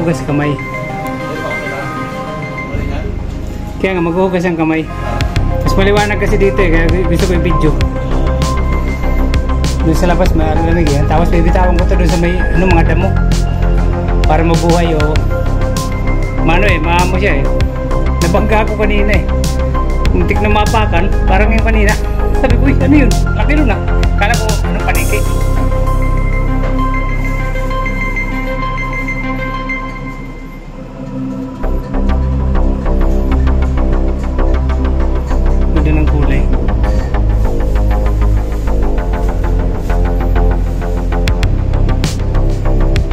maghuhugas sa kamay. Kaya nga maghuhugas ang kamay. Mas maliwanag kasi dito eh, kaya gusto ko yung video. Doon sa labas may lamig yan. Tapos bibitawan ko to doon sa may mga damo. Para mabuhay o maamo siya eh. Nabangga ako kanina eh. Muntik na mapakan, parang yung kanina. Sabi ko, ano yun? Laki nun ah. Kala ko, anong paniki? Ganda ng kulay.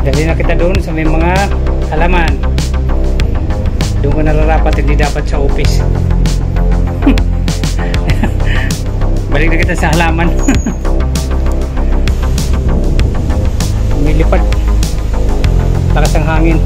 Dali na kita doon sa may mga halaman. Doon ko nararapat, hindi dapat sa office. Balik na kita sa halaman. Lumilipad. Lakas ang hangin.